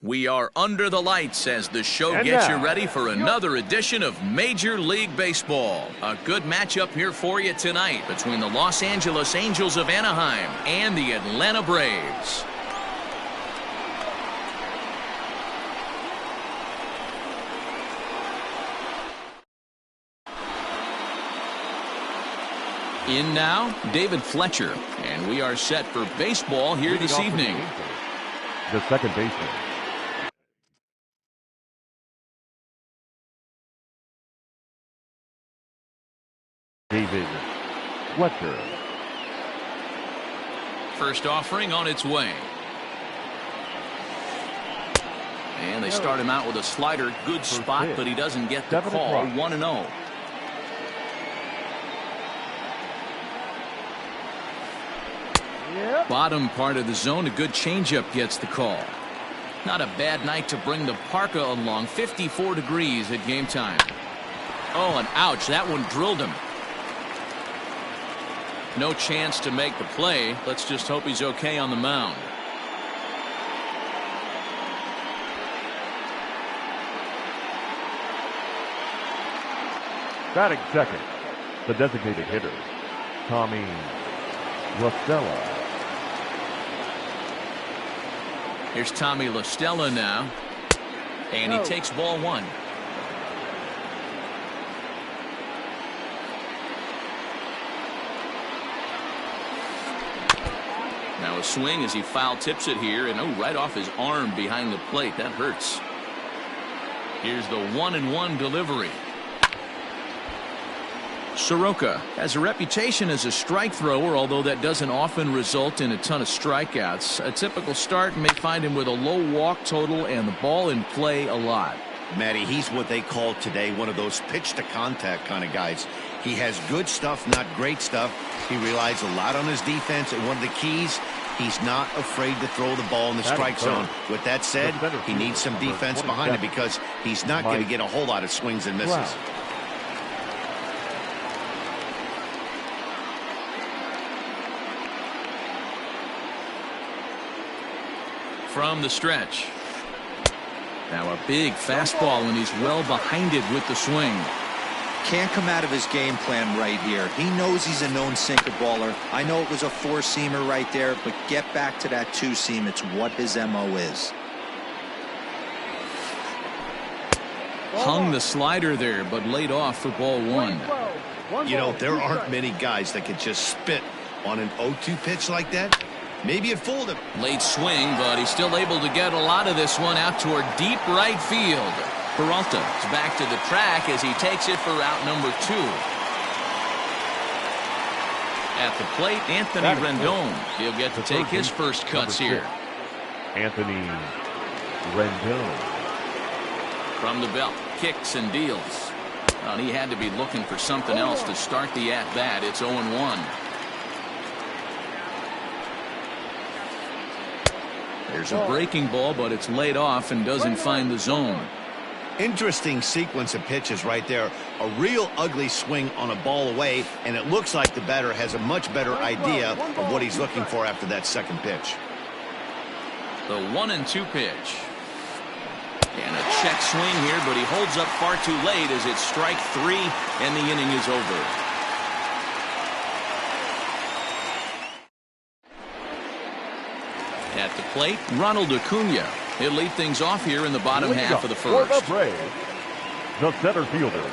We are under the lights as the show gets you ready for another edition of Major League Baseball. A good matchup here for you tonight between the Los Angeles Angels of Anaheim and the Atlanta Braves. In now, David Fletcher, and we are set for baseball here this evening. The second baseman, David Fletcher. First offering on its way. And they start him out with a slider. Good spot, but he doesn't get the call. 1-0. Bottom part of the zone, a good changeup gets the call. Not a bad night to bring the parka along. 54 degrees at game time. Oh, and ouch, that one drilled him. No chance to make the play. Let's just hope he's okay on the mound. Batting second, the designated hitter, Tommy LaStella. Here's Tommy LaStella now, and he takes ball one. Now a swing as he foul tips it here, and right off his arm behind the plate. That hurts. Here's the 1-1 delivery. Soroka has a reputation as a strike thrower, although that doesn't often result in a ton of strikeouts. A typical start may find him with a low walk total and the ball in play a lot. Matty, he's what they call today one of those pitch to contact kind of guys. He has good stuff, not great stuff. He relies a lot on his defense, and one of the keys, he's not afraid to throw the ball in the strike zone. With that said, he needs some defense behind him because he's not going to get a whole lot of swings and misses. From the stretch. Now a big fastball, and he's well behind it with the swing. Can't come out of his game plan right here. He knows he's a known sinker baller. I know it was a four-seamer right there, but get back to that two-seam. It's what his MO is. Hung the slider there, but laid off for ball one. You know, there aren't many guys that can just spit on an 0-2 pitch like that. Maybe it fooled him. Late swing, but he's still able to get a lot of this one out toward deep right field. Peralta is back to the track as he takes it for out number 2. At the plate, Anthony Rendon. He'll get to take his first cuts here. Anthony Rendon. From the belt, kicks and deals. Well, he had to be looking for something else to start the at-bat. It's 0-1. There's a breaking ball, but it's laid off and doesn't find the zone. Interesting sequence of pitches right there. A real ugly swing on a ball away, and it looks like the batter has a much better idea of what he's looking for after that second pitch. The 1-2 pitch. And a check swing here, but he holds up far too late as it's strike 3, and the inning is over. At the plate, Ronald Acuna. He'll lead things off here in the bottom half of the first. For the Braves, the center fielder,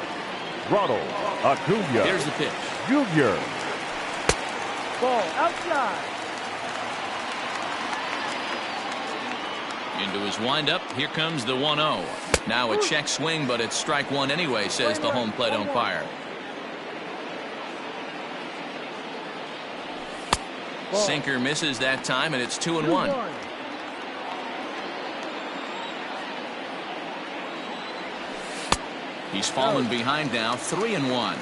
Ronald Acuna. Here's the pitch. Junior. Ball outside. Into his windup. Here comes the 1-0. Now a check swing, but it's strike 1 anyway, says the home plate umpire. Sinker misses that time, and it's 2-1. He's fallen behind now, 3-1.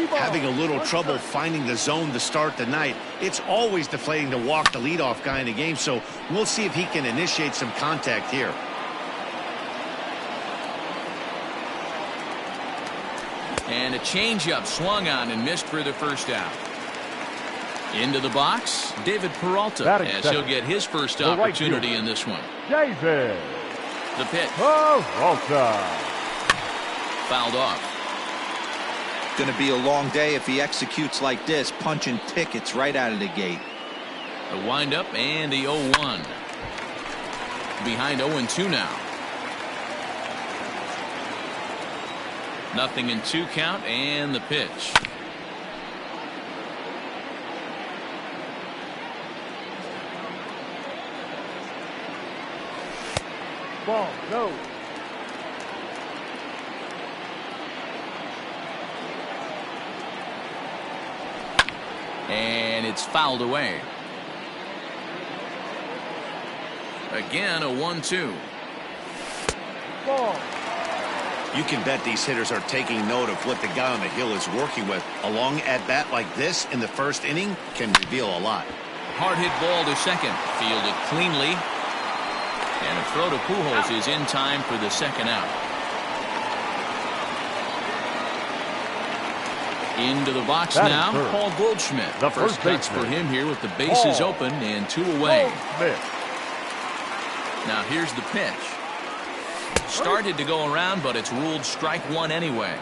Having a little trouble finding the zone to start the night. It's always deflating to walk the leadoff guy in the game, so we'll see if he can initiate some contact here. And a changeup swung on and missed for the first out. Into the box, David Peralta, as he'll get his first opportunity in this one. David The pitch. Oh, outside. Fouled off. Going to be a long day if he executes like this, punching tickets right out of the gate. The windup and the 0-1. Behind 0-2 now. Nothing in 2 count and the pitch. Ball, no. And it's fouled away. Again, a 1-2. Ball. You can bet these hitters are taking note of what the guy on the hill is working with. A long at-bat like this in the first inning can reveal a lot. Hard hit ball to second. Fielded cleanly. And a throw to Pujols is in time for the second out. Into the box now, Paul Goldschmidt. The first cuts for him here with the bases open and 2 away. Now here's the pitch. Started to go around, but it's ruled strike 1 anyway.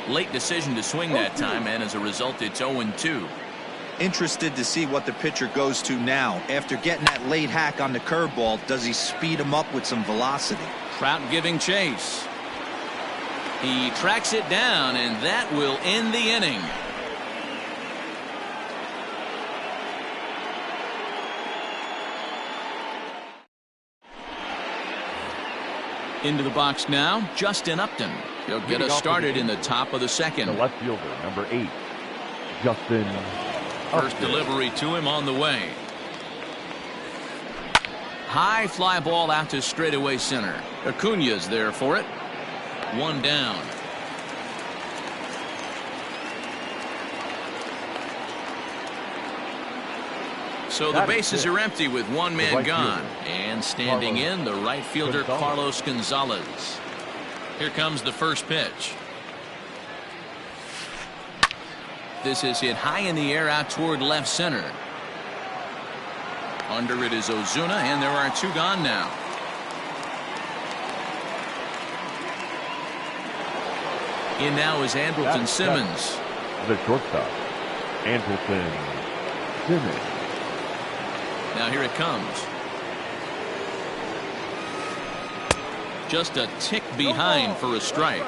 Late decision to swing that time, and as a result, it's 0-2. Interested to see what the pitcher goes to now. After getting that late hack on the curveball, does he speed him up with some velocity? Trout giving chase. He tracks it down, and that will end the inning. Into the box now, Justin Upton. He'll get us started in the top of the second. The left fielder, number 8, Justin. First delivery to him on the way. High fly ball out to straightaway center. Acuna's there for it. 1 down. So the bases are empty with 1 man gone. And standing in, the right fielder Carlos Gonzalez. Here comes the first pitch. This is hit high in the air out toward left center. Under it is Ozuna, and there are 2 gone now. In now is Andrelton Simmons. The shortstop, Andrelton Simmons. Now here it comes. Just a tick behind for a strike.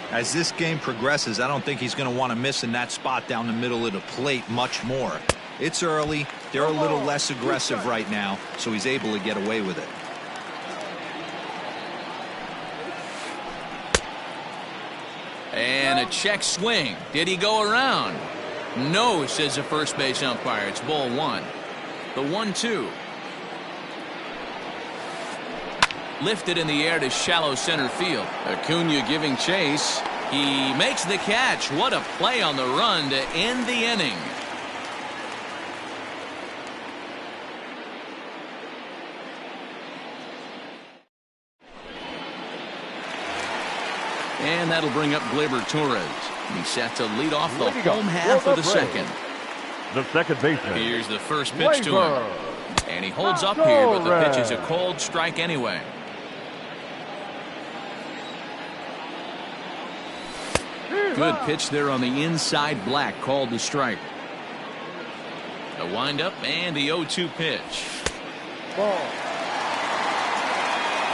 As this game progresses, I don't think he's going to want to miss in that spot down the middle of the plate much more. It's early. They're a little less aggressive right now, so he's able to get away with it. And a check swing. Did he go around? No, says the first base umpire. It's ball 1. The 1-2. Lifted in the air to shallow center field. Acuna giving chase. He makes the catch. What a play on the run to end the inning. And that'll bring up Gleyber Torres. He's set to lead off the home half of the second. The second baseman. Here's the first pitch to him. And he holds up here, but the pitch is a called strike anyway. Good pitch there on the inside black, called the strike. The windup and the 0-2 pitch. Ball.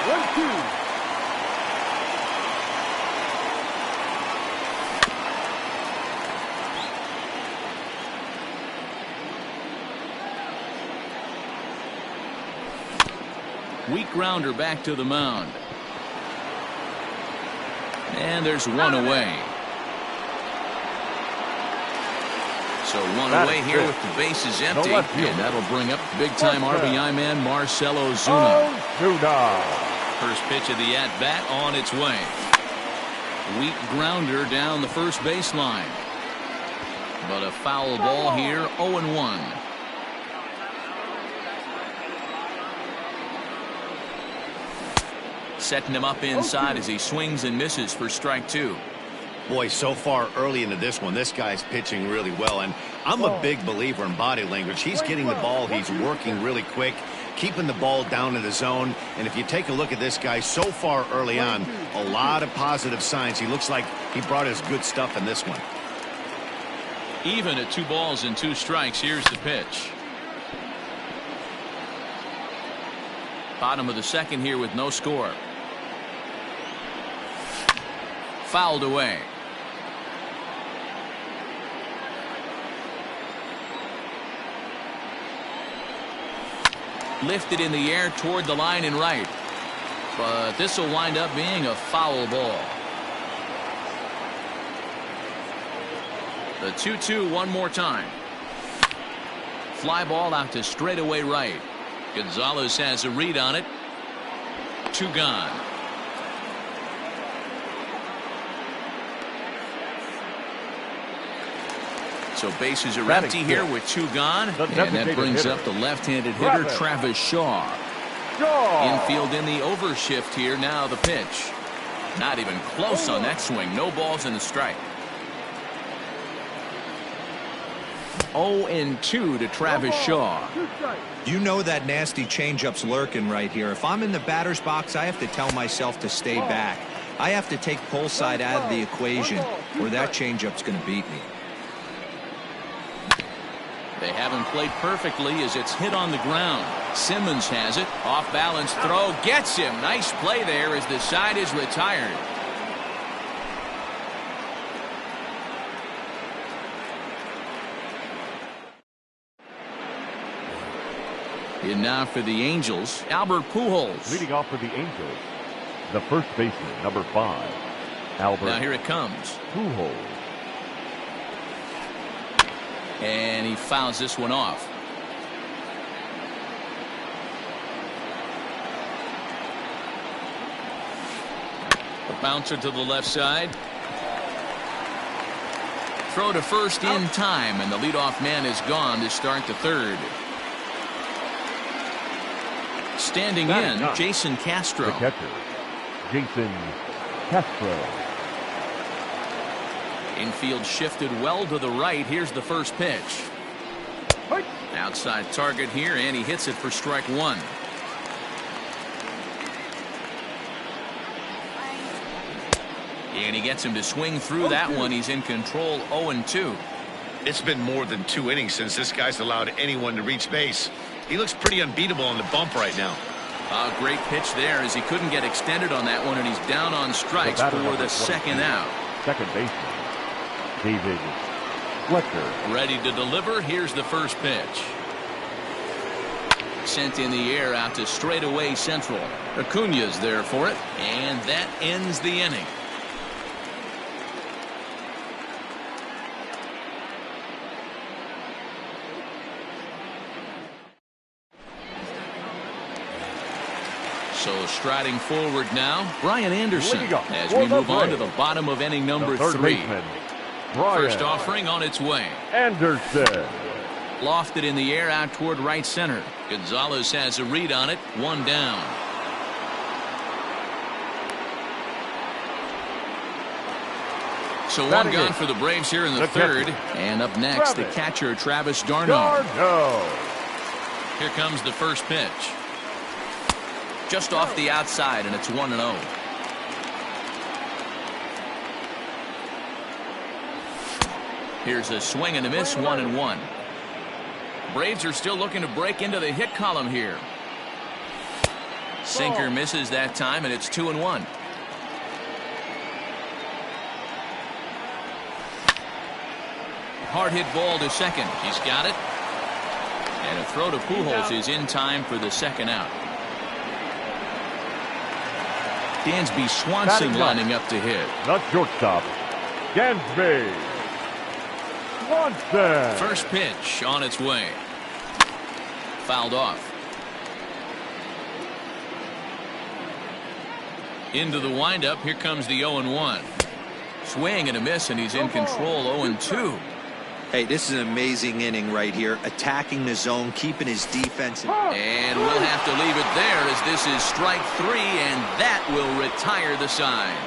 1-2. Weak grounder back to the mound. And there's 1 away. So 1 away here with the bases empty. And that'll bring up big-time RBI man Marcell Ozuna. First pitch of the at-bat on its way. Weak grounder down the first baseline. But a foul ball here, 0-1. Setting him up inside as he swings and misses for strike 2. Boy, so far early into this one, this guy's pitching really well, and I'm a big believer in body language. He's getting the ball. He's working really quick, keeping the ball down in the zone. And if you take a look at this guy so far early on, a lot of positive signs. He looks like he brought his good stuff in this one. Even at 2 balls and 2 strikes, here's the pitch. Bottom of the second here with no score. Fouled away. Lifted in the air toward the line and right. But this will wind up being a foul ball. The 2-2 one more time. Fly ball out to straightaway right. Gonzalez has a read on it. 2 gone. So bases are empty here with 2 gone. And that brings up the left-handed hitter, Travis Shaw. Infield in the overshift here. Now the pitch. Not even close on that swing. No balls and a strike. 0-2 to Travis Shaw. You know that nasty changeup's lurking right here. If I'm in the batter's box, I have to tell myself to stay back. I have to take pull side out of the equation, or that changeup's going to beat me. They haven't played perfectly as it's hit on the ground. Simmons has it. Off balance throw. Gets him. Nice play there as the side is retired. In now for the Angels, Albert Pujols. Leading off for the Angels, the first baseman, number 5, Albert. Now here it comes. Pujols. And he fouls this one off. A bouncer to the left side. Throw to first in time, and the leadoff man is gone to start the 3rd. Standing in, Jason Castro. The catcher, Jason Castro. Infield shifted well to the right. Here's the first pitch. Outside target here, and he hits it for strike 1. And he gets him to swing through that one. He's in control. 0-2. It's been more than 2 innings since this guy's allowed anyone to reach base. He looks pretty unbeatable on the bump right now. A great pitch there as he couldn't get extended on that one, and he's down on strikes for the 2nd out. Second baseman, David Fletcher. Ready to deliver. Here's the first pitch. Sent in the air out to straightaway central. Acuña's there for it, and that ends the inning. So striding forward now, Brian Anderson, as we move on to the bottom of inning number 3. First offering on its way. Anderson. Lofted in the air out toward right center. Gonzalez has a read on it. 1 down. So 1 gone for the Braves here in the 3rd. And up next, the catcher, Travis d'Arnaud. Here comes the first pitch. Just off the outside, and it's 1-0. Here's a swing and a miss, 1-1. Braves are still looking to break into the hit column here. Sinker misses that time, and it's 2-1. Hard hit ball to second. He's got it. And a throw to Pujols is in time for the 2nd out. Dansby Swanson lining up to hit. Not shortstop, Dansby Swanson. First pitch on its way. Fouled off. Into the windup. Here comes the 0-1. Swing and a miss, and he's in control. 0-2. Hey, this is an amazing inning right here. Attacking the zone, keeping his defense. And we'll have to leave it there as this is strike 3, and that will retire the side.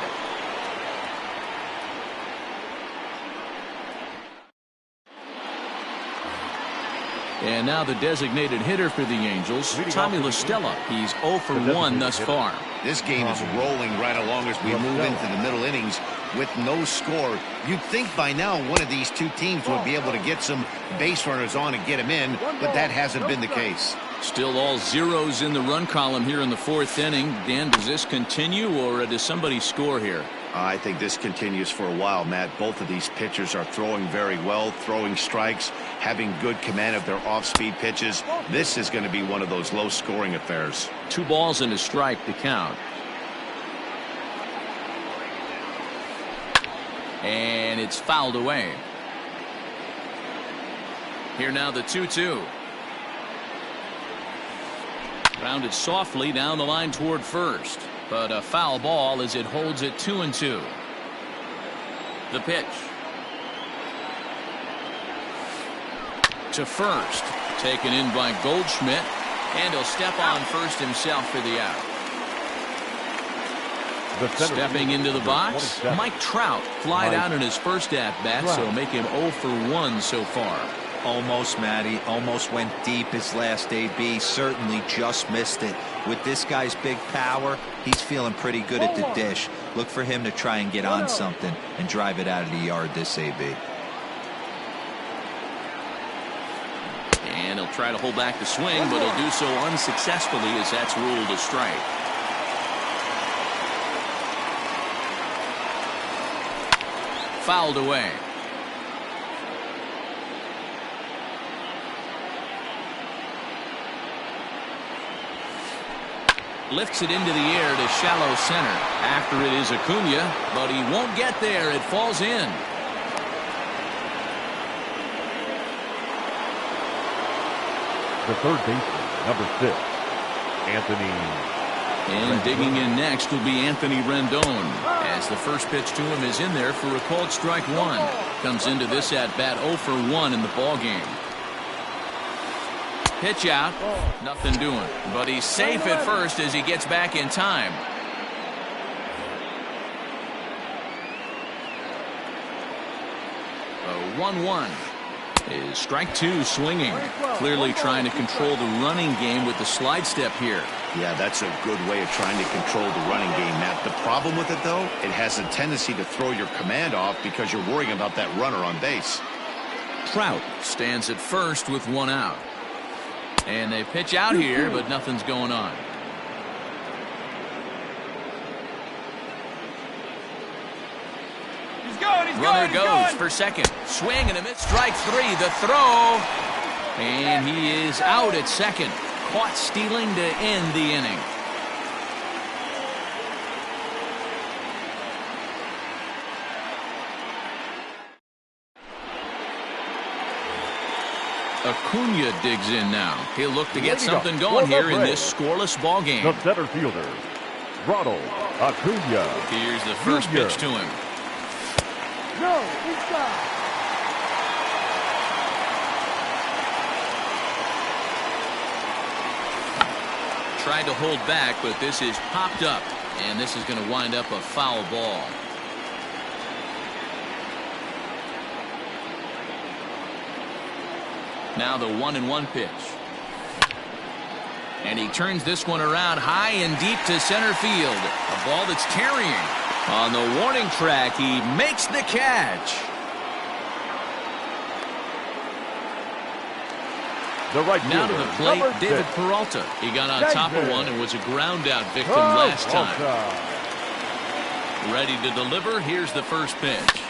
And now the designated hitter for the Angels, Tommy La Stella. He's 0 for 1 thus far. This game is rolling right along as we move into the middle innings with no score. You'd think by now one of these two teams would be able to get some base runners on and get them in, but that hasn't been the case. Still all zeros in the run column here in the 4th inning. Dan, does this continue or does somebody score here? I think this continues for a while, Matt. Both of these pitchers are throwing very well, throwing strikes, having good command of their off-speed pitches. This is going to be one of those low-scoring affairs. 2 balls and a strike to count. And it's fouled away. Here now the 2-2. Grounded softly down the line toward first. But a foul ball as it holds it 2-2. The pitch. To first. Taken in by Goldschmidt. And he'll step on first himself for the out. Stepping into the box, Mike Trout flied out in his first at-bat, so make him 0 for 1 so far. Almost, Matty. Almost went deep his last AB. Certainly just missed it. With this guy's big power, he's feeling pretty good at the dish. Look for him to try and get on something and drive it out of the yard this AB. And he'll try to hold back the swing, but he'll do so unsuccessfully as that's ruled a strike. Fouled away. Lifts it into the air to shallow center. After it is Acuna, but he won't get there. It falls in. The third baseman, number 6, Anthony. And digging in next will be Anthony Rendon, as the first pitch to him is in there for a called strike 1. Comes into this at-bat 0 for 1 in the ball game. Pitch out, nothing doing, but he's safe at first as he gets back in time. A 1-1 is strike 2 swinging. Clearly trying to control the running game with the slide step here. Yeah, that's a good way of trying to control the running game, Matt. The problem with it, though, it has a tendency to throw your command off because you're worrying about that runner on base. Trout stands at first with 1 out. And they pitch out here, but nothing's going on. Runner goes for second. Swing and a miss. Strike 3. The throw. And he is out at second. Caught stealing to end the inning. Acuna digs in now. He'll look to get something going here in this scoreless ball game. The center fielder, Ronald Acuna. Here's the first pitch to him. No, inside. Tried to hold back, but this is popped up, and this is going to wind up a foul ball. Now the 1-1 pitch. And he turns this one around high and deep to center field. A ball that's carrying. On the warning track, he makes the catch. The right now to the plate, David Peralta. He got on top of one and was a ground out victim last time. Ready to deliver. Here's the first pitch.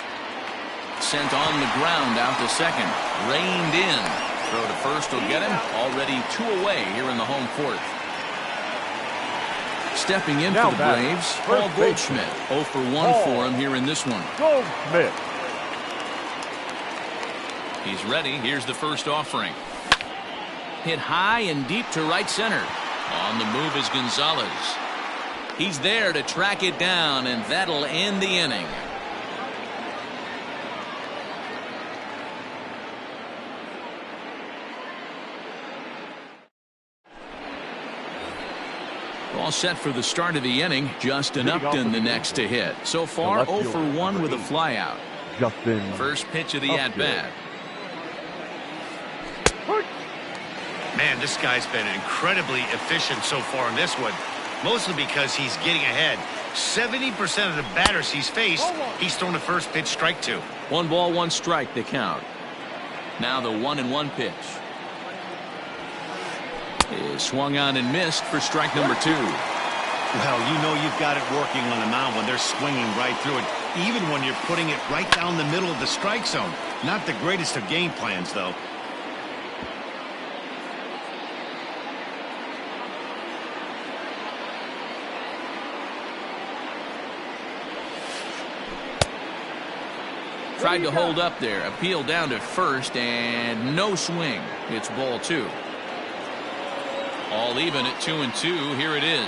Sent on the ground out to second. Reined in. Throw to first will get him. Already 2 away here in the home fourth. Stepping in for the Braves, Paul Goldschmidt. 0 for 1 for him here in this one. Goldschmidt. He's ready. Here's the first offering. Hit high and deep to right center. On the move is Gonzalez. He's there to track it down, and that'll end the inning. All set for the start of the inning. Justin Upton the next to hit. So far 0 for 1 with a flyout. Man, this guy's been incredibly efficient so far in this one, mostly because he's getting ahead. 70% of the batters he's faced, he's thrown the first pitch strike to. 1 ball, 1 strike, the count. Now the 1-1 pitch. Is swung on and missed for strike number 2. Well, you know you've got it working on the mound when they're swinging right through it, even when you're putting it right down the middle of the strike zone. Not the greatest of game plans, though. Tried to hold up there. Appeal down to first, and no swing. It's ball 2. All even at 2-2. Here it is.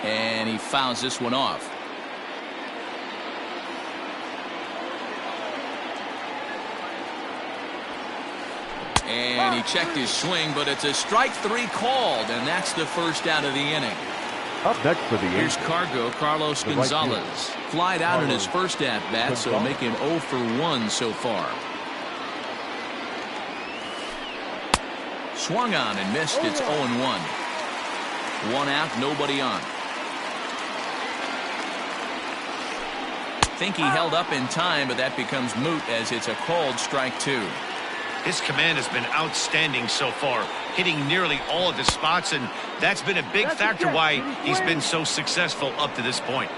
And he fouls this one off. And he checked his swing, but it's a strike 3 called, and that's the first out of the inning. Up next for the Here's Carlos Gonzalez. Flied out in his first at-bat, so making 0 for 1 so far. Swung on and missed. It's 0-1. 1 out, nobody on. Think he held up in time, but that becomes moot as it's a called strike 2. His command has been outstanding so far, hitting nearly all of his spots, and that's been a big factor why he's been so successful up to this point.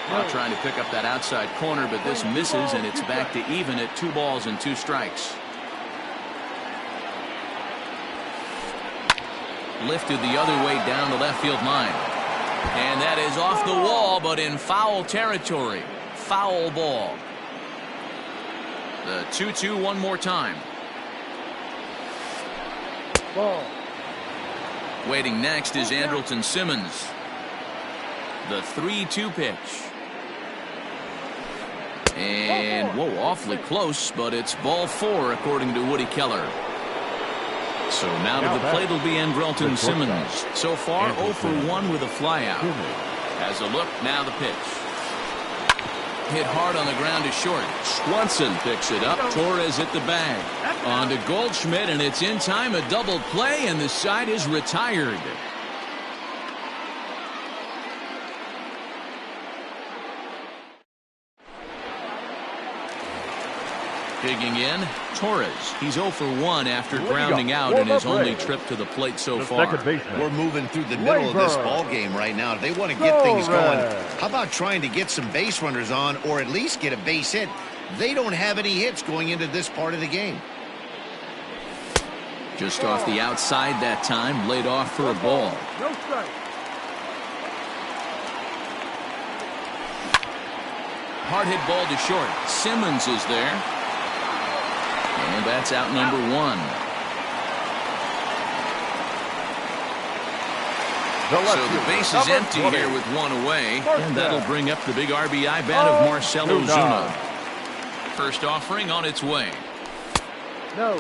Now trying to pick up that outside corner, but this misses, and it's back to even at 2 balls and 2 strikes. Lifted the other way down the left field line. And that is off the wall, but in foul territory. Foul ball. The 2-2 one more time. ball. Waiting next is Andrelton Simmons. The 3-2 pitch. And, whoa, awfully close, but it's ball 4 according to Woody Keller. So now to the plate will be Andrelton Simmons. So far 0 for 1 with a flyout. Has a look, now the pitch. Hit hard on the ground to short. Swanson picks it up. Torres at the bag. On to Goldschmidt, and it's in time, a double play, and the side is retired. Digging in, Torres. He's 0 for 1 after grounding out in his only trip to the plate so far. We're moving through the middle of this ball game right now. They want to get things going. How about trying to get some base runners on, or at least get a base hit? They don't have any hits going into this part of the game. Just off the outside that time, laid off for a ball. No strike. Hard hit ball to short. Simmons is there. And that's out number 1. So the base is empty here with 1 away. And that'll bring up the big RBI bat of Marcell Ozuna. First offering on its way. No.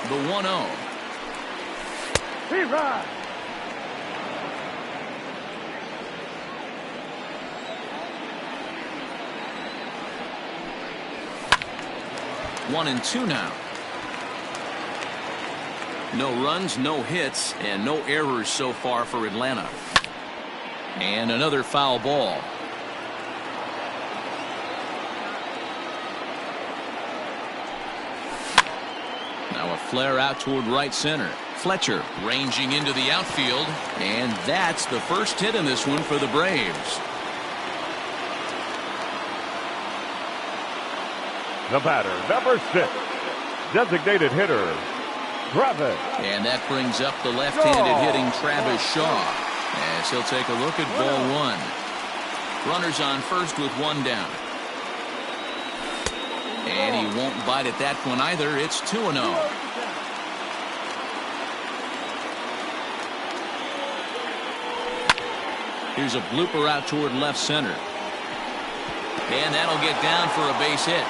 The 1-0. Viva! 1-2 now. No runs, no hits, and no errors so far for Atlanta. And another foul ball. Now a flare out toward right center. Fletcher ranging into the outfield, and that's the first hit in this one for the Braves. The batter, number 6, designated hitter, Travis. And that brings up the left-handed hitting Travis Shaw, as he'll take a look at ball 1. Runners on first with 1 down. And he won't bite at that one either. It's 2-0. Here's a blooper out toward left center. And that'll get down for a base hit.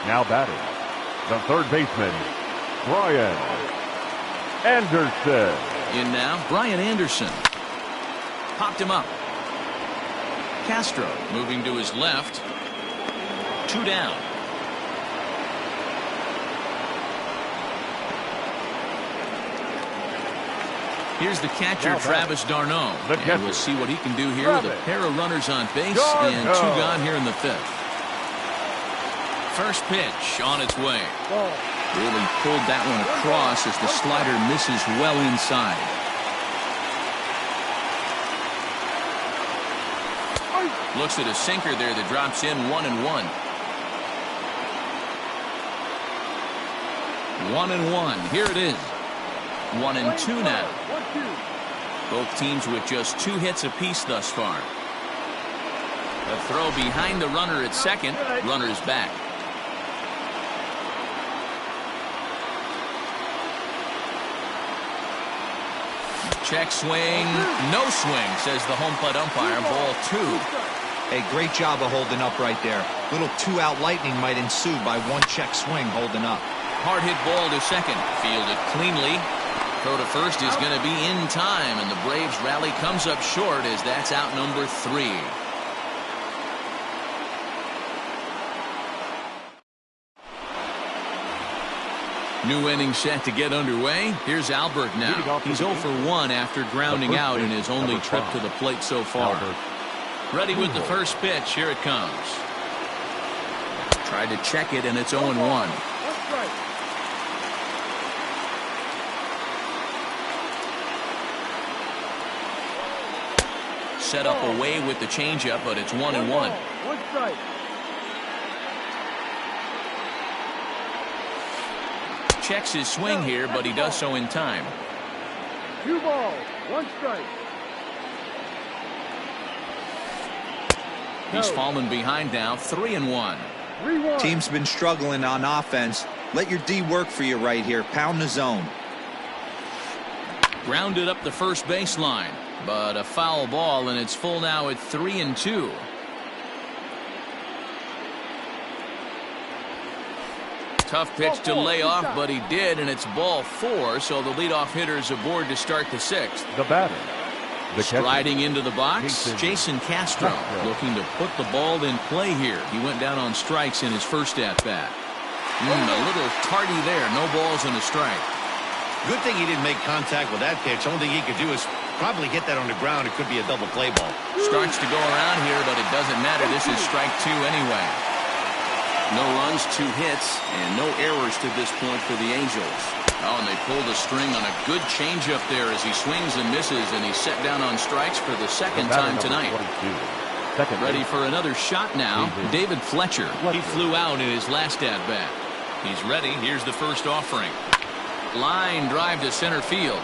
Now batting, the third baseman, Brian Anderson. In now, Brian Anderson. Popped him up. Castro moving to his left. 2 down. Here's the catcher, Travis d'Arnaud. And we'll see what he can do here with a pair of runners on base and 2 gone here in the 5th. First pitch on its way. Really pulled that one across as the slider misses well inside. Looks at a sinker there that drops in 1-1. 1-1. Here it is. 1-2 now. Both teams with just 2 hits apiece thus far. A throw behind the runner at second. Runner's back. Check swing. No swing, says the home plate umpire. Ball 2. Hey, great job of holding up right there. Little 2-out lightning might ensue by 1 check swing holding up. Hard hit ball to second. Fielded cleanly. Throw to first is going to be in time, and the Braves rally comes up short as that's out number 3. New inning set to get underway. Here's Albert now. He's 0 for 1 after grounding out in his only trip to the plate so far. Ready with the first pitch. Here it comes. Tried to check it, and it's 0-1. Set up away with the changeup, but it's 1-1. Checks his swing here, but he does so in time. 2 balls, 1 strike. He's fallen behind now, 3-1. Team's been struggling on offense. Let your D work for you right here. Pound the zone. Grounded up the first baseline, but a foul ball, and it's full now at 3-2. Tough pitch to lay off, but he did, and it's ball 4, so the leadoff hitter is aboard to start the 6th. The batter. Striding into the box, Jason Castro looking to put the ball in play here. He went down on strikes in his first at-bat. A little tardy there. No balls and a strike. Good thing he didn't make contact with that pitch. Only thing he could do is probably get that on the ground. It could be a double play ball. Starts to go around here, but it doesn't matter. This is strike 2 anyway. No runs, 2 hits, and no errors to this point for the Angels. Oh, and they pull the string on a good changeup there as he swings and misses, and he's set down on strikes for the second time tonight. Ready for another shot now, David Fletcher. He flew out in his last at-bat. He's ready. Here's the first offering. Line drive to center field.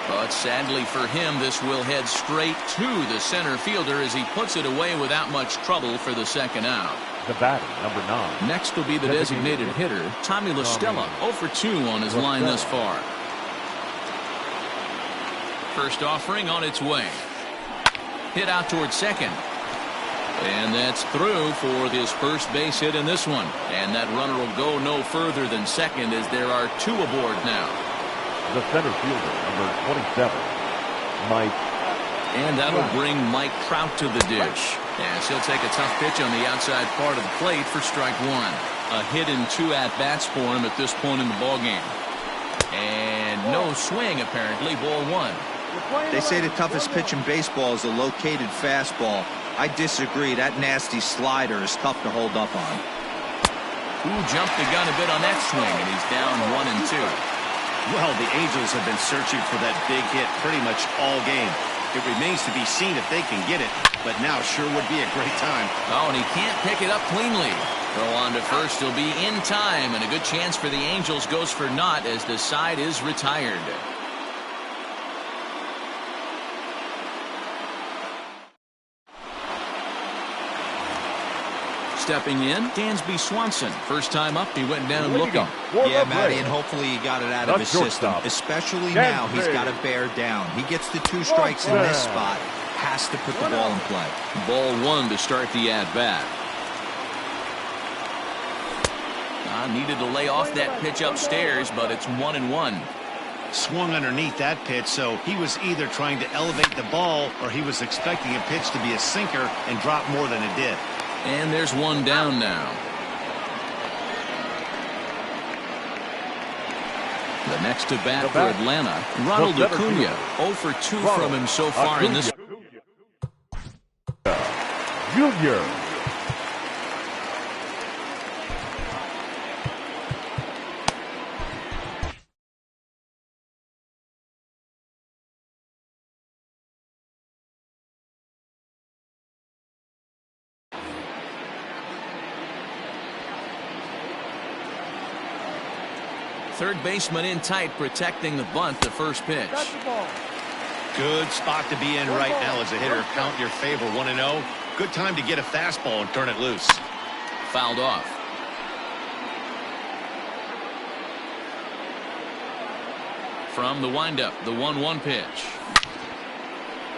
But sadly for him, this will head straight to the center fielder as he puts it away without much trouble for the second out. The batter, number 9. Next will be the designated hitter, Tommy La Stella, 0 for 2 on his line thus far. First offering on its way. Hit out towards second. And that's through for this first base hit in this one. And that runner will go no further than second as there are 2 aboard now. The center fielder, number 27, Mike. And that'll bring Mike Trout to the dish. As he'll take a tough pitch on the outside part of the plate for strike 1. A hit in 2 at-bats for him at this point in the ballgame. And no swing, apparently, ball 1. They say the toughest pitch in baseball is a located fastball. I disagree. That nasty slider is tough to hold up on. Jumped the gun a bit on that swing, and he's down 1-2. Well, the Angels have been searching for that big hit pretty much all game. It remains to be seen if they can get it, but now sure would be a great time. Oh, and he can't pick it up cleanly. Throw on to first. He'll be in time, and a good chance for the Angels goes for naught as the side is retired. stepping in, Dansby Swanson. First time up, he went down looking. Yeah, Matty, and hopefully he got it out of his system. Especially now, he's got to bear down. He gets the 2 strikes in this spot. Has to put the ball in play. Ball 1 to start the at-bat. Needed to lay off that pitch upstairs, but it's 1-1. Swung underneath that pitch, so he was either trying to elevate the ball or he was expecting a pitch to be a sinker and drop more than it did. And there's 1 down now. The next to bat for Atlanta, Ronald Acuna. 0 for 2 from him so far in this. Junior. Third baseman in tight, protecting the bunt, the first pitch. Good spot to be in right now as a hitter. Count your favor, 1-0. Good time to get a fastball and turn it loose. Fouled off. From the windup, the 1-1 pitch.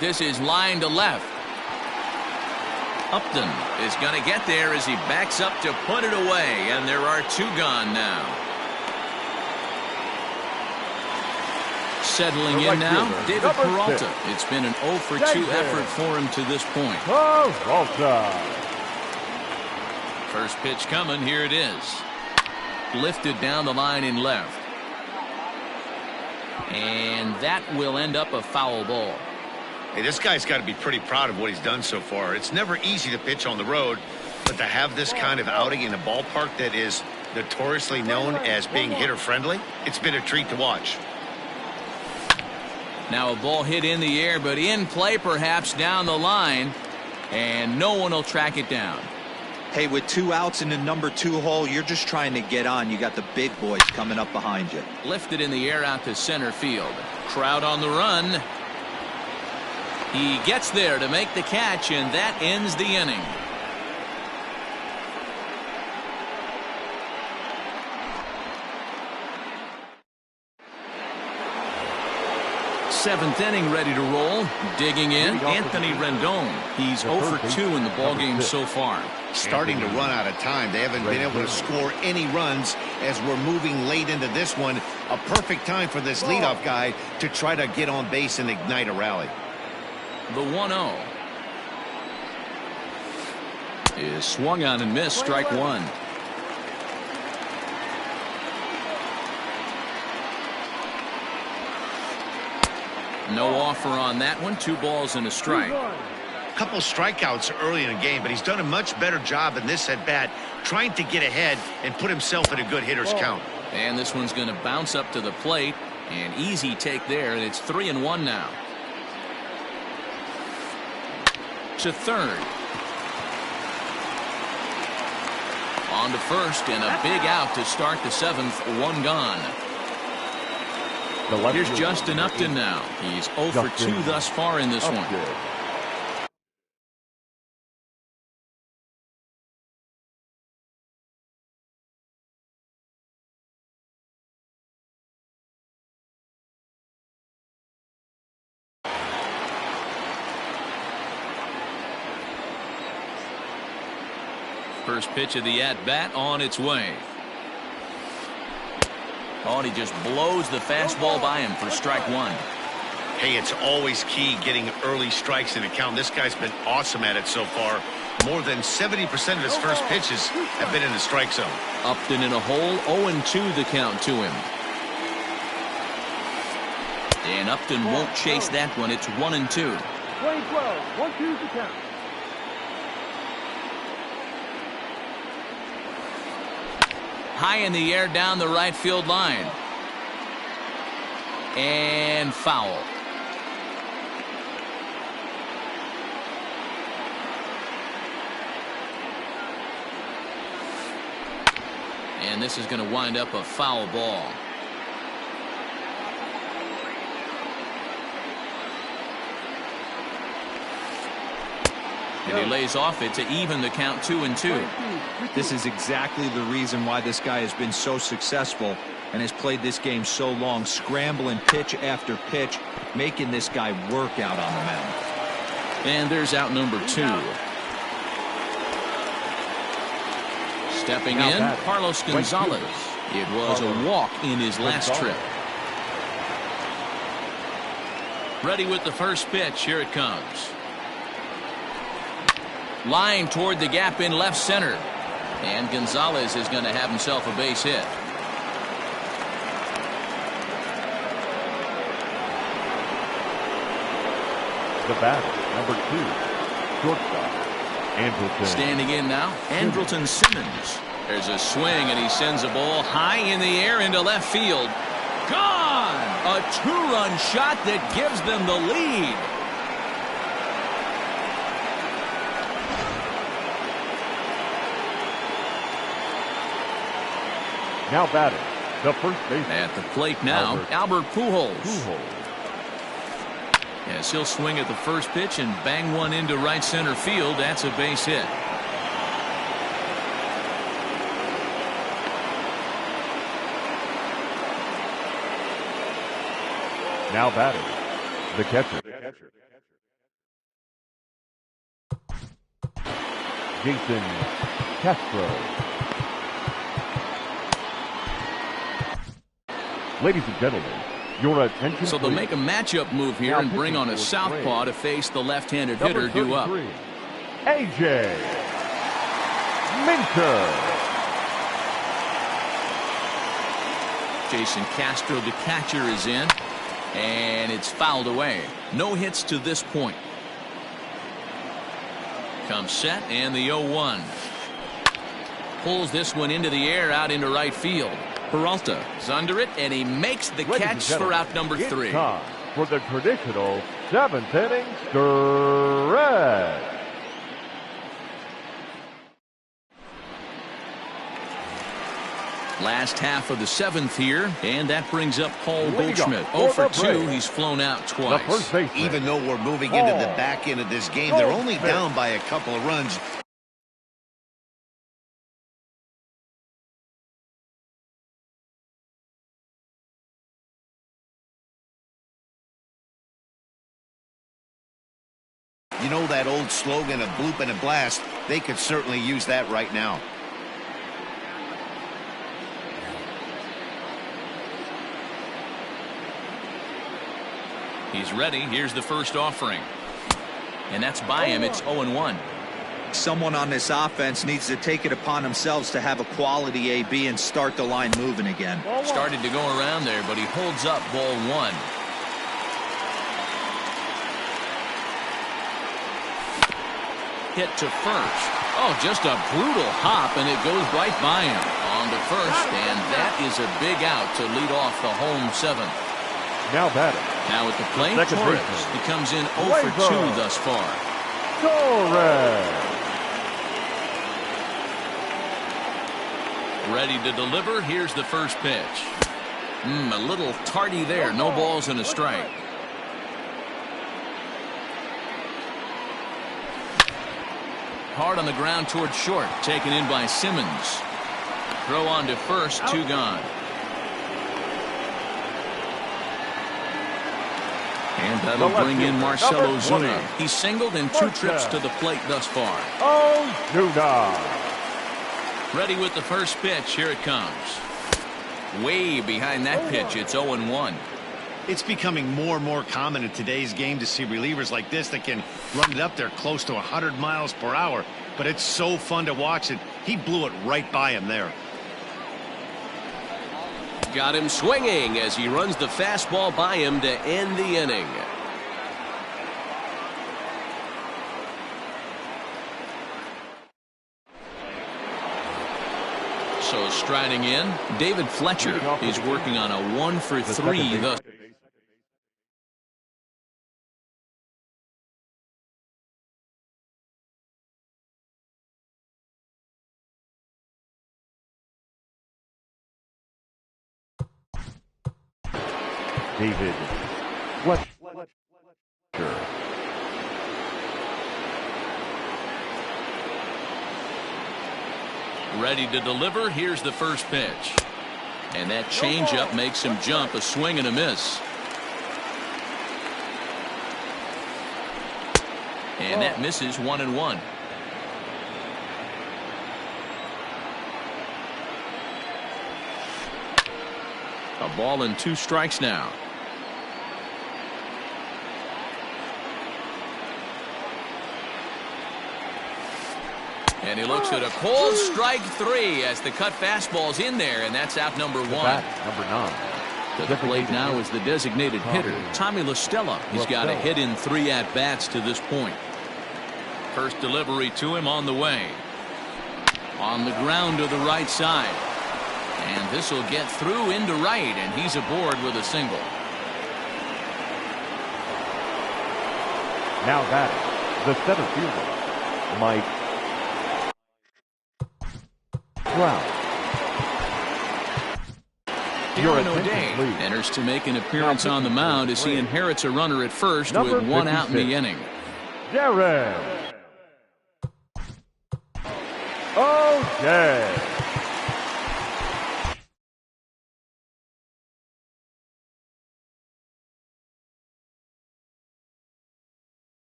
This is line to left. Upton is going to get there as he backs up to put it away, and there are 2 gone now. Settling in now, David Peralta. It's been an 0 for 2 effort for him to this point. Peralta. First pitch coming, here it is. Lifted down the line in left. And that will end up a foul ball. Hey, this guy's got to be pretty proud of what he's done so far. It's never easy to pitch on the road, but to have this kind of outing in a ballpark that is notoriously known as being hitter-friendly, it's been a treat to watch. Now a ball hit in the air, but in play perhaps down the line, and no one will track it down. Hey, with 2 outs in the number 2 hole, you're just trying to get on. You got the big boys coming up behind you. Lifted in the air out to center field. Crowd on the run. He gets there to make the catch, and that ends the inning. Seventh inning ready to roll. Digging in, Anthony Rendon. He's 0 for 2 in the ballgame so far. Starting to run out of time. They haven't been able to score any runs as we're moving late into this one. A perfect time for this leadoff guy to try to get on base and ignite a rally. The 1-0 is swung on and missed. Strike 1. No offer on that one. 2 balls and a strike. A couple strikeouts early in the game, but he's done a much better job in this at bat trying to get ahead and put himself in a good hitter's count. And this one's going to bounce up to the plate. An easy take there, and it's 3-1 now. To third. On to first, and a big out to start the 7th. 1 gone. Here's Justin Upton now. He's 0 for 2 thus far in this one. First pitch of the at-bat on its way. Oh, and he just blows the fastball by him for strike 1. Hey, it's always key getting early strikes in the count. This guy's been awesome at it so far. More than 70% of his first pitches have been in the strike zone. Upton in a hole, 0-2 the count to him. And Upton won't chase that one. It's 1-2. 20-12, 1-2 the count. High in the air down the right field line. And foul. And this is going to wind up a foul ball. And he lays off it to even the count 2-2. This is exactly the reason why this guy has been so successful and has played this game so long, scrambling pitch after pitch, making this guy work out on the mound. And there's out number 2. Stepping in, Carlos Gonzalez. It was a walk in his last trip. Ready with the first pitch. Here it comes. Line toward the gap in left center. And Gonzalez is going to have himself a base hit. The batter, number 2, shortstop, Andrelton. Standing in now, Andrelton Simmons. There's a swing, and he sends a ball high in the air into left field. Gone! A 2-run shot that gives them the lead. Now batting, the first baseman. At the plate now, Albert Pujols. Yes, he'll swing at the first pitch and bang one into right center field. That's a base hit. Now batting, the catcher. Jason Castro. Ladies and gentlemen, your attention. So they'll make a matchup move here and bring on a southpaw to face the left-handed hitter due up. AJ Minter. Jason Castro, the catcher, is in. And it's fouled away. No hits to this point. Comes set and the 0-1. Pulls this one into the air out into right field. Peralta is under it, and he makes the catch for out number 3. It's time for the traditional 7th inning stretch. Last half of the 7th here, and that brings up Paul Goldschmidt. 0 for 2. He's flown out twice. Even though we're moving into the back end of this game, they're only down by a couple of runs. You know that old slogan, a bloop and a blast? They could certainly use that right now. He's ready. Here's the first offering. And that's by him. It's 0-1. Someone on this offense needs to take it upon themselves to have a quality AB and start the line moving again. Started to go around there, but he holds up ball 1. Hit to first. Oh, just a brutal hop, and it goes right by him. On to first, and that is a big out to lead off the home 7th. Now batting. Now at the plate, Torres. He comes in 0 for 2 thus far. Torres. Ready to deliver. Here's the first pitch. A little tardy there. No balls and a strike. Hard on the ground toward short. Taken in by Simmons. Throw on to first. 2 gone. And that'll bring in Marcell Ozuna. He's singled in 2 trips to the plate thus far. Ozuna. Ready with the first pitch. Here it comes. Way behind that pitch. It's 0-1. It's becoming more and more common in today's game to see relievers like this that can run it up there close to 100 miles per hour. But it's so fun to watch it. He blew it right by him there. Got him swinging as he runs the fastball by him to end the inning. So striding in, David Fletcher. He's working on a 1 for 3 thus. David Fletcher. Ready to deliver. Here's the first pitch. And that changeup makes him jump. A swing and a miss. And that misses 1-1. A ball and 2 strikes now. And he looks at a cold strike 3 as the cut fastball's in there, and that's out number 1. Number 9. To the plate now is the designated hitter, Tommy LaStella. He's got a hit in 3 at-bats to this point. First delivery to him on the way. On the ground to the right side. And this will get through into right, and he's aboard with a single. Now batting, the center fielder, Mike Trout. Aaron O'Day enters to make an appearance on the mound as he inherits a runner at first with 1 out in the inning. Jared O'Day.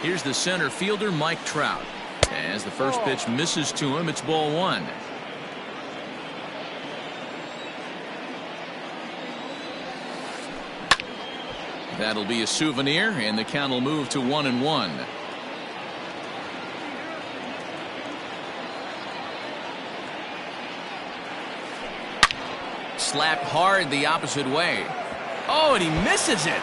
Here's the center fielder, Mike Trout. As the first pitch misses to him, it's ball 1. That'll be a souvenir, and the count will move to 1-1. Slapped hard the opposite way. Oh, and he misses it.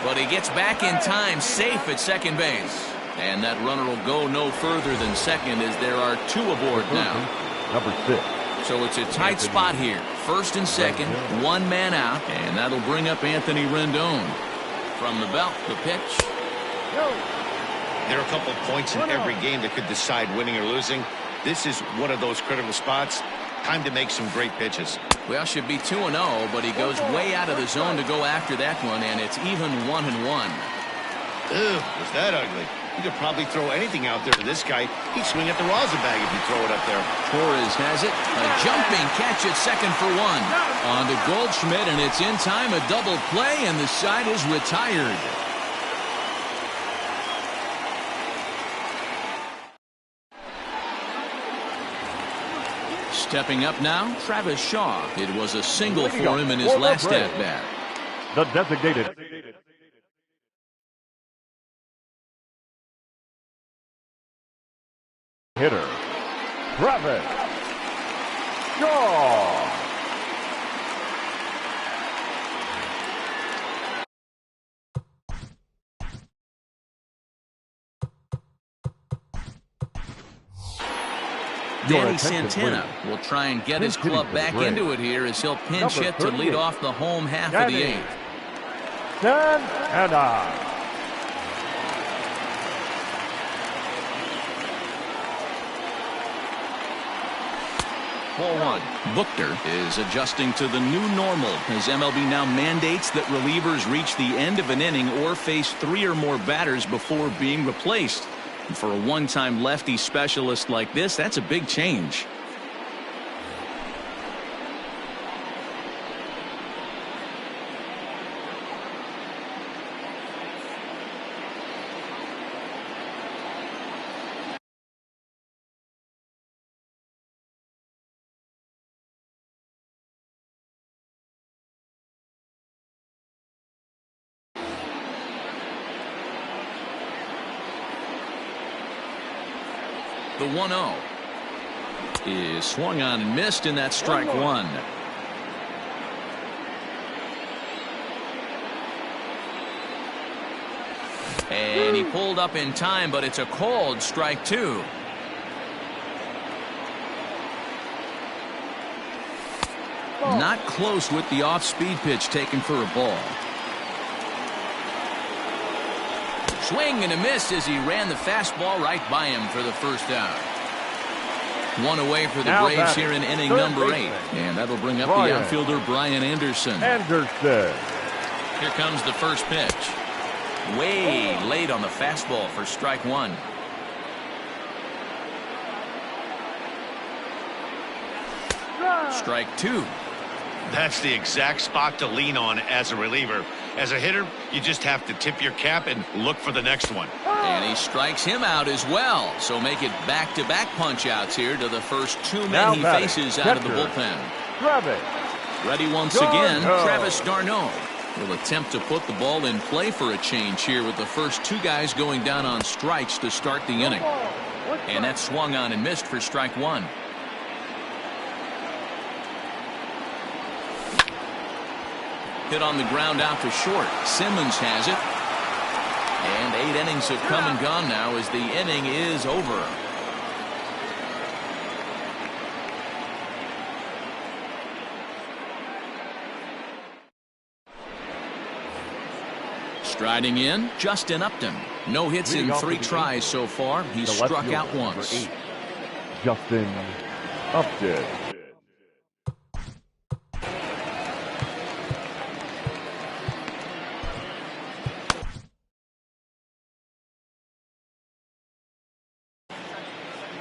But he gets back in time, safe at second base. And that runner will go no further than second as there are 2 aboard now. Number 6. So it's a tight spot here. First and second, 1 man out. And that'll bring up Anthony Rendon. From the belt, the pitch. There are a couple of points in every game that could decide winning or losing. This is one of those critical spots. Time to make some great pitches. Well, should be 2-0, but he goes way out of the zone to go after that one, and it's even 1-1. Ew, was that ugly? You could probably throw anything out there to this guy. He'd swing at the rosin bag if you throw it up there. Torres has it. A jumping catch at second for 1. On to Goldschmidt, and it's in time. A double play, and the side is retired. Stepping up now, Travis Shaw. It was a single for him in his last at-bat. The designated hitter, Travis Shaw. Danny Santana will try and get his club back into it here as he'll pinch hit to lead off the home half of the 8th. Santana. Ball 1. Buchter is adjusting to the new normal as MLB now mandates that relievers reach the end of an inning or face 3 or more batters before being replaced. And for a one-time lefty specialist like this, that's a big change. The 1-0 is swung on and missed, and that's strike 1. And he pulled up in time, but it's a called strike 2. Not close with the off-speed pitch taken for a ball. Swing and a miss as he ran the fastball right by him for the first out. 1 away for the Braves here in inning number 8. And that'll bring up the outfielder Brian Anderson. Here comes the first pitch. Way late on the fastball for strike one. Strike two. That's the exact spot to lean on as a reliever. As a hitter, you just have to tip your cap and look for the next one. And he strikes him out as well. So make it back-to-back punch-outs here to the first two men he faces out of the bullpen. Ready once again, Travis d'Arnaud will attempt to put the ball in play for a change here with the first two guys going down on strikes to start the inning. And that swung on and missed for strike one. Hit on the ground out to short. Simmons has it. And 8 innings have come and gone now as the inning is over. Striding in, Justin Upton. No hits in 3 tries so far. He's struck out once. Justin Upton.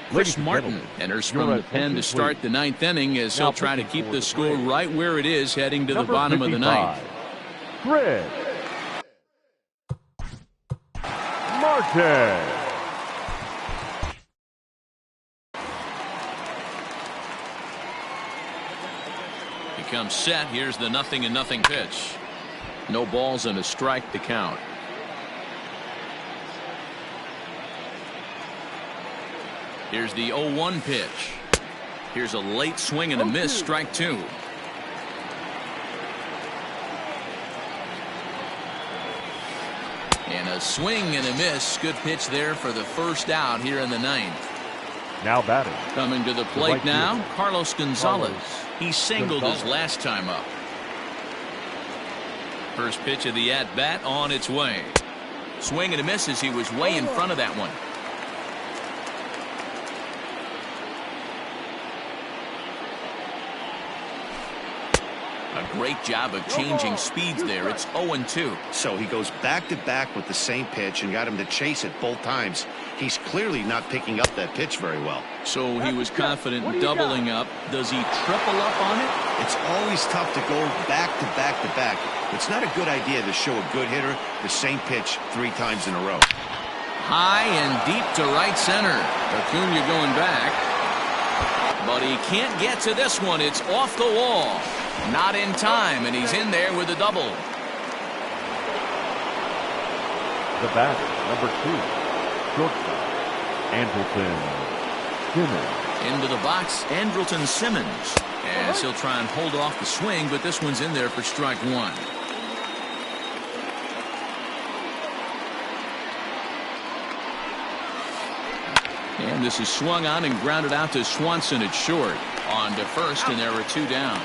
Chris Martin enters from the pen to start the 9th inning as he'll try to keep the score right where it is heading to the bottom of the 9th. Chris Martin. He comes set. Here's the 0-0 pitch. No balls and a strike to count. Here's the 0-1 pitch. Here's a late swing and a miss, strike two. And a swing and a miss. Good pitch there for the first out here in the 9th. Now batting. Coming to the plate now, Carlos Gonzalez. He singled his last time up. First pitch of the at-bat on its way. Swing and a miss as he was way in front of that one. A great job of changing speeds there. It's 0-2. So he goes back-to-back with the same pitch and got him to chase it both times. He's clearly not picking up that pitch very well. So he was confident doubling up. Does he triple up on it? It's always tough to go back-to-back-to-back. It's not a good idea to show a good hitter the same pitch 3 times in a row. High and deep to right center. Acuna going back. But he can't get to this one. It's off the wall. Not in time, and he's in there with a double. The batter, number 2, shortstop, Andrelton Simmons. Into the box, Andrelton Simmons. As he'll try and hold off the swing, but this one's in there for strike one. And this is swung on and grounded out to Swanson at short. On to first, and there are 2 down.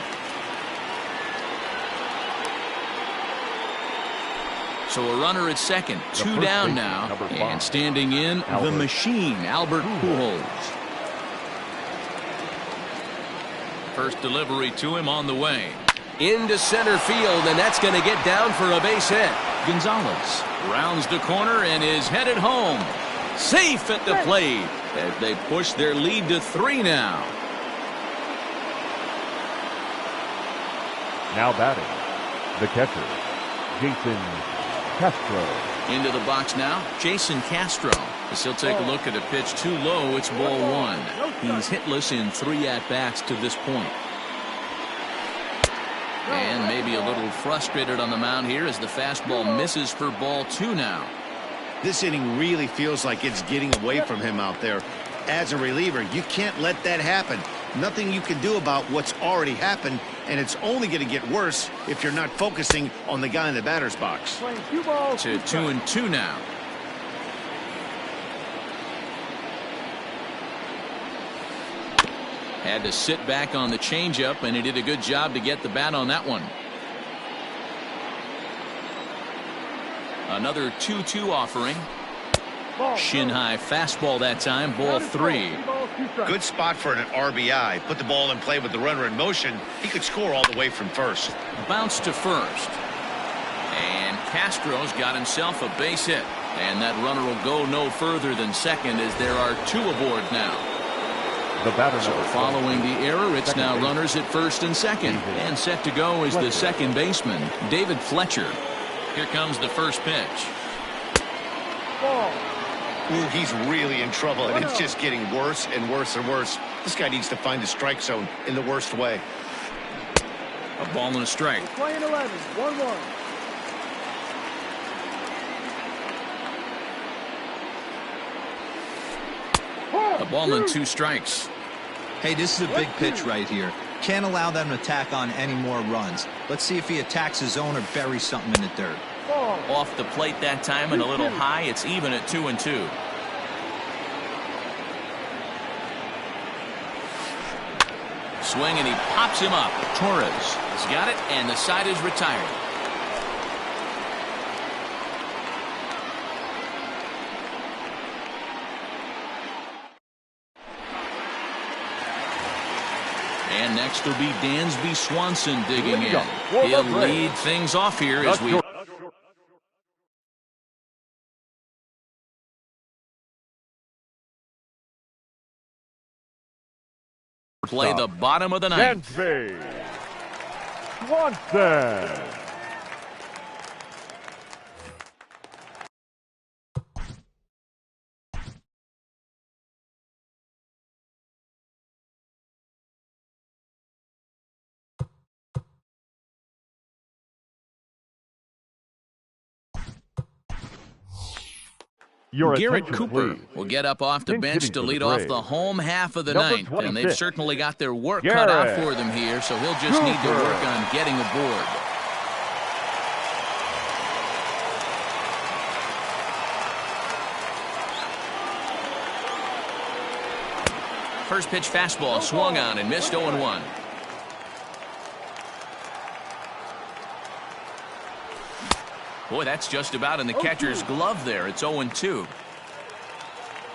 So a runner at second, 2 down now, and standing in the machine, Albert Pujols. First delivery to him on the way. Into center field, and that's going to get down for a base hit. Gonzalez rounds the corner and is headed home. Safe at the plate as they push their lead to 3 now. Now batting, the catcher, Jason Castro. Into the box now, Jason Castro. As he'll take a look at a pitch too low, it's ball 1. He's hitless in 3 at-bats to this point. And maybe a little frustrated on the mound here as the fastball misses for ball 2 now. This inning really feels like it's getting away from him out there. As a reliever, you can't let that happen. Nothing you can do about what's already happened, and it's only going to get worse if you're not focusing on the guy in the batter's box. To 2-2 now. Had to sit back on the changeup, and he did a good job to get the bat on that one. Another 2-2 offering. Shin high fastball that time, ball 3. Good spot for an RBI. Put the ball in play with the runner in motion. He could score all the way from first. Bounce to first. And Castro's got himself a base hit. And that runner will go no further than second as there are 2 aboard now. The batter So following the error, it's now runners at first and second. And set to go is the second baseman, David Fletcher. Here comes the first pitch. Ooh, he's really in trouble, and it's just getting worse and worse and worse. This guy needs to find the strike zone in the worst way. A ball and a strike. Playing 11, 1-1. A ball and 2 strikes. Hey, this is a big pitch right here. Can't allow them to tack on any more runs. Let's see if he attacks his zone or buries something in the dirt. Off the plate that time and a little high. It's even at 2-2. Swing and he pops him up. Torres has got it and the side is retired. And next will be Dansby Swanson digging in. He'll lead things off here as we play the bottom of the ninth. Dansby Swanson. Garrett Cooper will get up off the bench to lead off the home half of the ninth, and they've certainly got their work cut out for them here, so he'll just need to work on getting aboard. First pitch fastball swung on and missed 0-1. Boy, that's just about in the catcher's glove there. It's 0-2.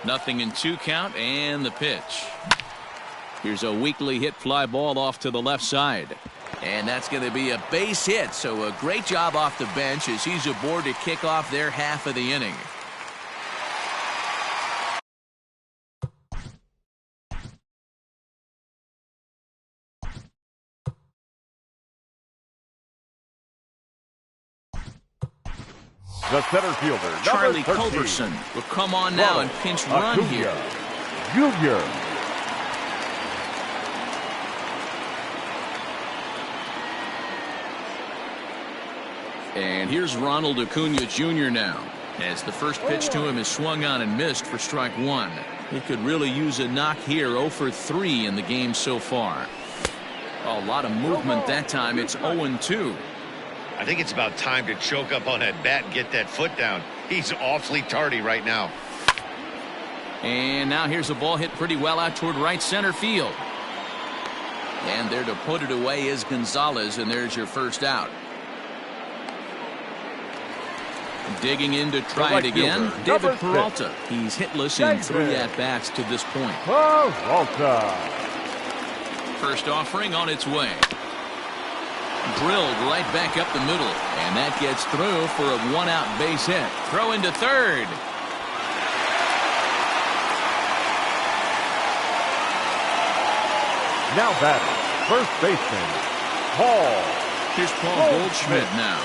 Nothing in 2 count and the pitch. Here's a weakly hit fly ball off to the left side. And that's going to be a base hit. So a great job off the bench as he's aboard to kick off their half of the inning. The center fielder, Charlie Culberson will come on now and pinch run here. Junior. And here's Ronald Acuna Jr. now, as the first pitch to him is swung on and missed for strike 1. He could really use a knock here. 0 for 3 in the game so far. A lot of movement that time. It's 0-2. I think it's about time to choke up on that bat and get that foot down. He's awfully tardy right now. And now here's a ball hit pretty well out toward right center field. And there to put it away is Gonzalez, and there's your first out. Digging in to try it again, David Peralta. He's hitless in 3 at-bats to this point. Peralta. First offering on its way. Drilled right back up the middle, and that gets through for a 1-out base hit. Throw into third. Now batting, first baseman, Paul. Here's Paul Goldschmidt now,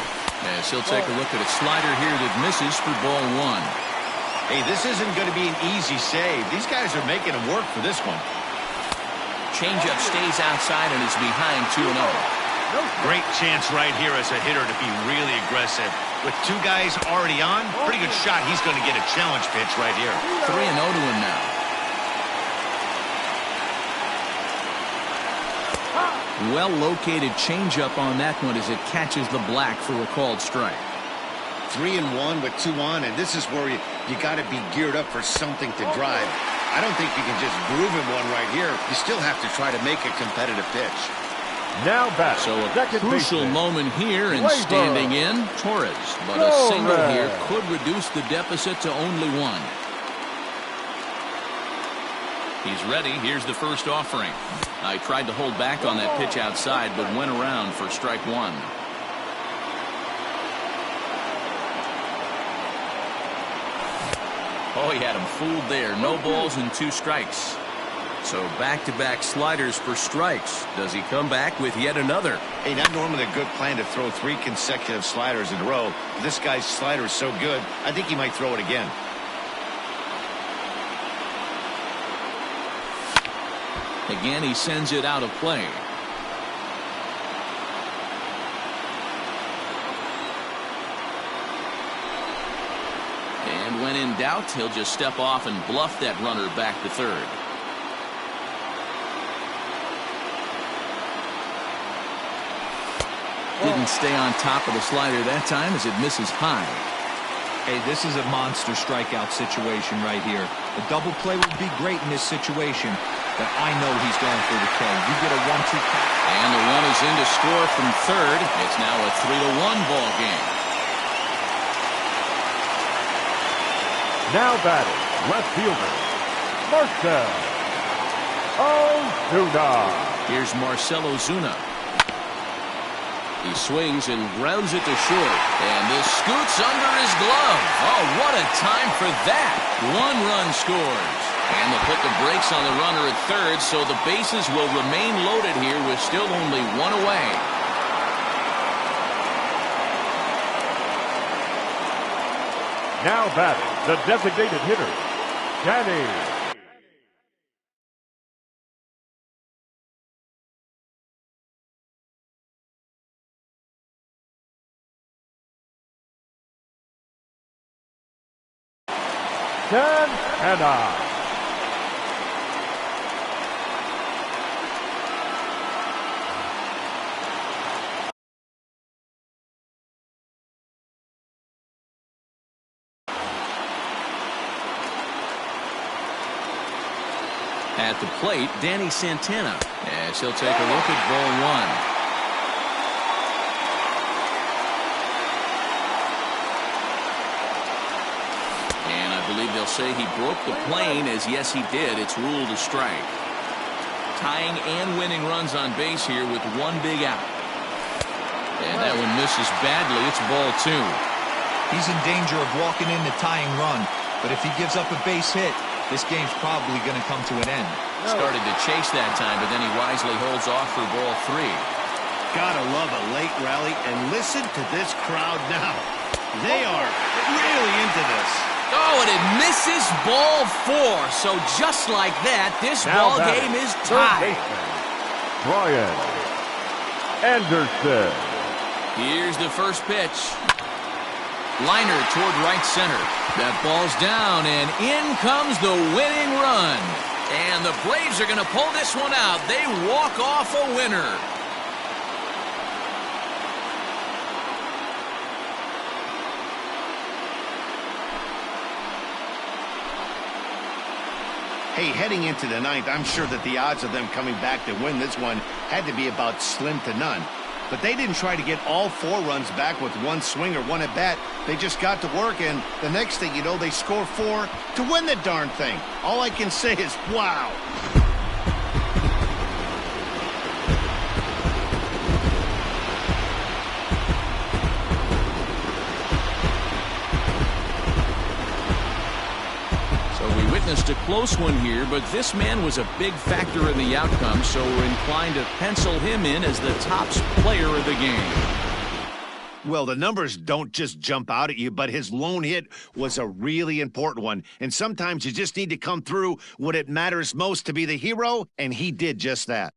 as he'll take a look at a slider here that misses for ball 1. Hey, this isn't going to be an easy save. These guys are making him work for this one. Changeup stays outside and is behind 2-0. Great chance right here as a hitter to be really aggressive. With 2 guys already on, pretty good shot. He's going to get a challenge pitch right here. 3-0 to him now. Well-located changeup on that one as it catches the black for a called strike. 3-1 with 2 on, and this is where you got to be geared up for something to drive. I don't think you can just groove him one right here. You still have to try to make a competitive pitch. Now back. So a crucial moment here, and standing in, Torres. But a single here could reduce the deficit to only 1. He's ready. Here's the first offering. I tried to hold back on that pitch outside, but went around for strike 1. Oh, he had him fooled there. No balls and 2 strikes. So back-to-back sliders for strikes. Does he come back with yet another? Hey, not normally a good plan to throw 3 consecutive sliders in a row. This guy's slider is so good, I think he might throw it again. Again, he sends it out of play. And when in doubt, he'll just step off and bluff that runner back to third. Didn't stay on top of the slider that time as it misses high. Hey, this is a monster strikeout situation right here. A double play would be great in this situation, but I know he's going for the K. You get a 1-2 catch. And the run is in to score from third. It's now a 3-1 ball game. Now batting, left fielder, Marcell Ozuna. Here's Marcell Ozuna. He swings and grounds it to short. And this scoots under his glove. Oh, what a time for that. 1 run scores. And they'll put the brakes on the runner at third, so the bases will remain loaded here with still only 1 away. Now batting, the designated hitter, Danny. Santana. At the plate, Danny Santana, as he'll take a look at ball 1. I believe they'll say he broke the plane, as yes he did. It's ruled a strike. Tying and winning runs on base here with 1 big out. And that one misses badly. It's ball 2. He's in danger of walking in the tying run, but if he gives up a base hit, this game's probably going to come to an end. Started to chase that time, but then he wisely holds off for ball 3. Gotta love a late rally, and listen to this crowd now. They are really into this. Oh, and it misses ball 4. So just like that, this ball game is tied. Brian Anderson. Here's the first pitch. Liner toward right center. That ball's down, and in comes the winning run. And the Braves are going to pull this one out. They walk off a winner. Hey, heading into the 9th, I'm sure that the odds of them coming back to win this one had to be about slim to none. But they didn't try to get all 4 runs back with 1 swing or 1 at-bat. They just got to work, and the next thing you know, they score 4 to win the darn thing. All I can say is, wow. A close one here, but this man was a big factor in the outcome, so we're inclined to pencil him in as the top player of the game. Well, the numbers don't just jump out at you, but his lone hit was a really important one. And sometimes you just need to come through when it matters most to be the hero, and he did just that.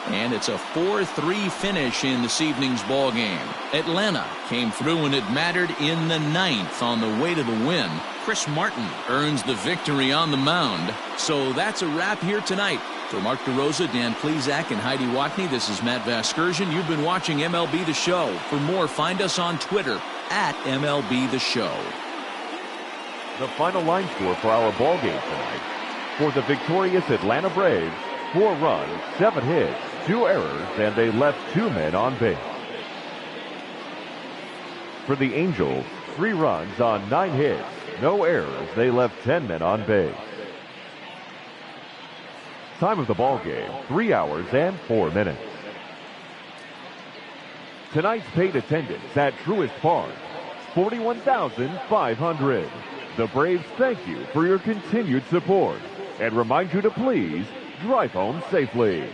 And it's a 4-3 finish in this evening's ball game. Atlanta came through when it mattered in the 9th on the way to the win. Chris Martin earns the victory on the mound. So that's a wrap here tonight. For Mark DeRosa, Dan Plesac, and Heidi Watney, this is Matt Vasgersian. You've been watching MLB The Show. For more, find us on Twitter at MLB The Show. The final line score for our ball game tonight. For the victorious Atlanta Braves, 4 runs, 7 hits, 2 errors, and they left 2 men on base. For the Angels, 3 runs on 9 hits, no errors, they left 10 men on base. Time of the ball game, 3 hours and 4 minutes. Tonight's paid attendance at Truist Park, 41,500. The Braves thank you for your continued support and remind you to please drive home safely.